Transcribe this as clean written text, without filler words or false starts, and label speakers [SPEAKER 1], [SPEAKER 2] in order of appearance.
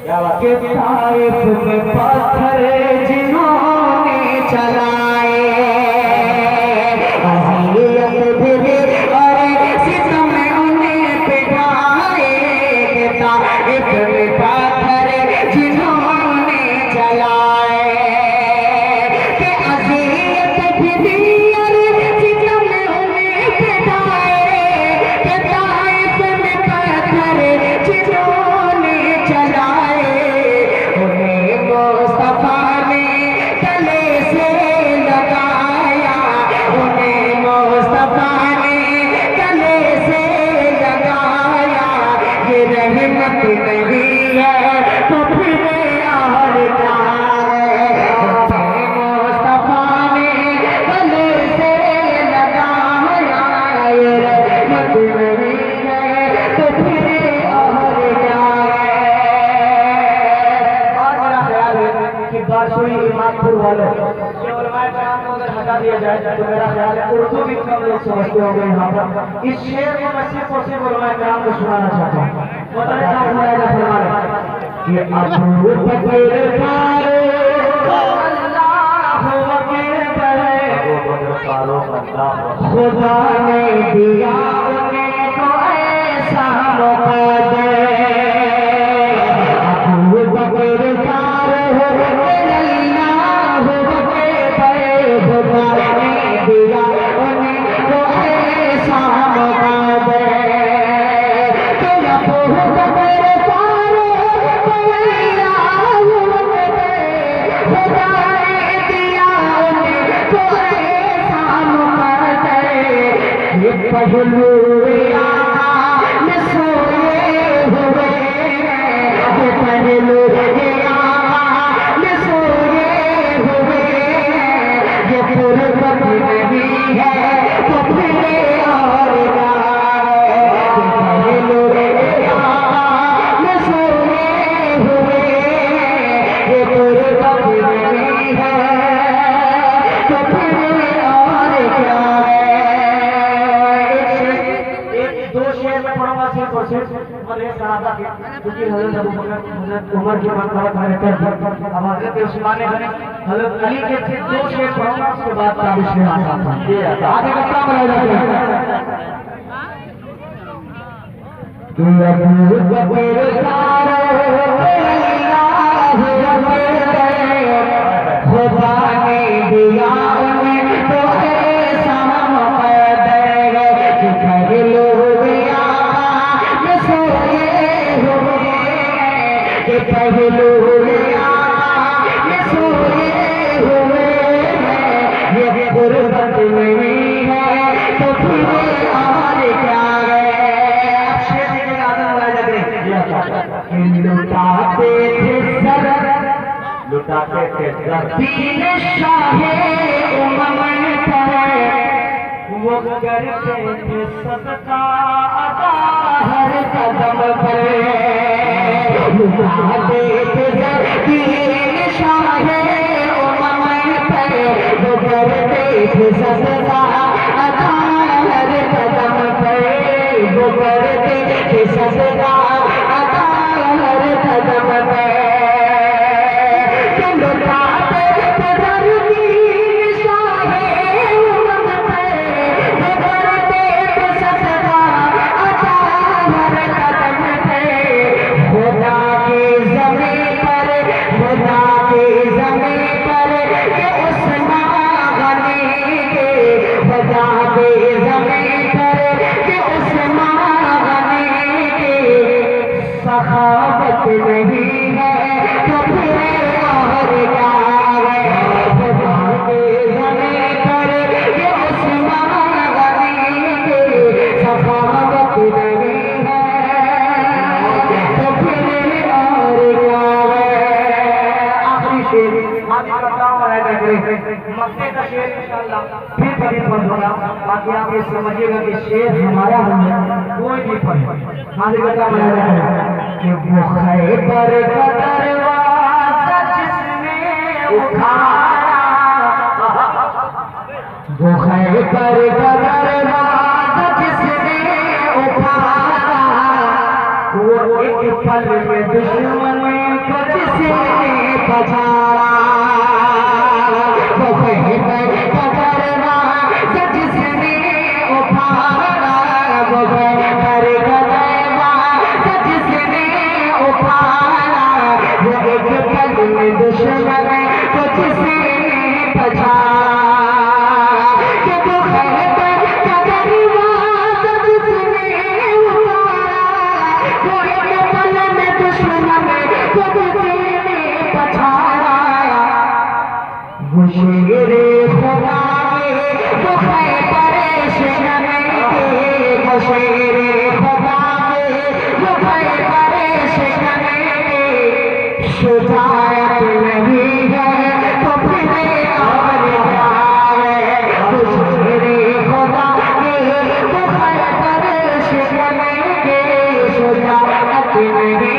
[SPEAKER 1] के ताइफ में पत्थर जिन्होंने चलाए, अज़ियत भी और सितम उन्हें पिटाए। के ताइफ में पत्थर जिन्होंने चलाए, के अज़ियत भी और सितम उन्हें पिटाए। के ताइफ में पत्थर जिन्होंने चलाए, मुस्तफा ने गले से लगाया, उन्हें मुस्तफा ने गले से लगाया। ये रहमत नहीं है तो फिर और क्या है। मुस्तफा ने गले से लगाया, ये रहमत नहीं है तो फिर और क्या है। बारसोई इमामपुर वालों ये उलमाए कराम को अगर हटा दिया जाए तो मेरा ख्याल है उर्दू भी कम लोग समझते होंगे। यहाँ पर इस शेर को मैं सिर्फ और सिर्फ उलमाए कराम को सुनाना चाहता हूँ। बताया कि अबू बकर फारूक खुदा ने दिया उन्हें तो ऐसा मुक़द्दर। अबू बकर फारूक खुदा ने दिया उन्हें तो ऐसा मुक़द्दर। तो अबू बकर फारूक खुदा ने दिया उन्हें तो ऐसा मुक़द्दर। ये पहलू आका में सोए हुए, ये पहलू आका में सोए हुए। ये फुर्सत नहीं है तो फिर और क्या है। ये पहलू आका में सोए हुए, ये फुर्सत नहीं है तो फिर और क्या है। दो शेर में पढ़ूंगा सिर्फ और सिर्फ सहाबा के, क्योंकि हज़रत अबू बकर हज़रत उमर की मरतबत है, अब हज़रत उस्मान गनी हज़रत अली के सिर्फ दो शेर पढ़ूंगा, उसके बाद ताबिश में आता है। आगे का क्या बनाया जाता है। खुदा ने दिया उन्हें तो ऐसा मुक़द्दर। कि पहलू आका में सोए हुए, कि पहलू आका में सोए हुए। ये गुर्बत नहीं है तो फिर और क्या है। अब शेर की आदत बनाई लग रही। लुटाते थे सर, लुटाते थे सर दीन शाहे उमम पर, वो करते थे सदका अदा हर कदम पर। लुटाते थे सर दीन शाहे उमम पर, वो करते थे सदका अदा हर कदम पर। वो करते थे सदका अदा हर कदम पर। लुटाते थे सर दीन शाहे उमम पर, वो करते थे सदका अदा हर कदम पर। खुदा की ज़मीं पर, खुदा की ज़मीं पर ये उस्मान गनी के, खुदा की ज़मीं पर ये उस्मान गनी के। सखावत नहीं है तो फिर और क्या है। खुदा की ज़मीं पर ये उस्मान गनी के, सखावत नहीं है तो फिर और क्या है। आखिरी शेर आगे करता हूँ मक्के का शेर इंशाअल्लाह फिर कभी पढ़ूंगा। बाकी आप ये समझिएगा कि शेर हमारा है, कोई भी पढ़े। आगे करता हूँ कि वो खैबर का दरवाज़ा जिसने उठाया, वो खैबर का दरवाज़ा जिसने उठाया, वो एक पल में दुश्मन को जिसने बचाया, वो खैबर का दरवाज़ा जिसने उठाया, वो खैबर का दरवाज़ा जिसने उठाया, वो एक पल में दुश्मन को जिसने बचाया। शेरे खुदा में वो खैबर शहर के, वो शेरे खुदा में वो खैबर शहर के, शुजाअत नहीं है तो फिर और क्या है। वो शेरे खुदा में वो खैबर शहर के, शुजाअत नहीं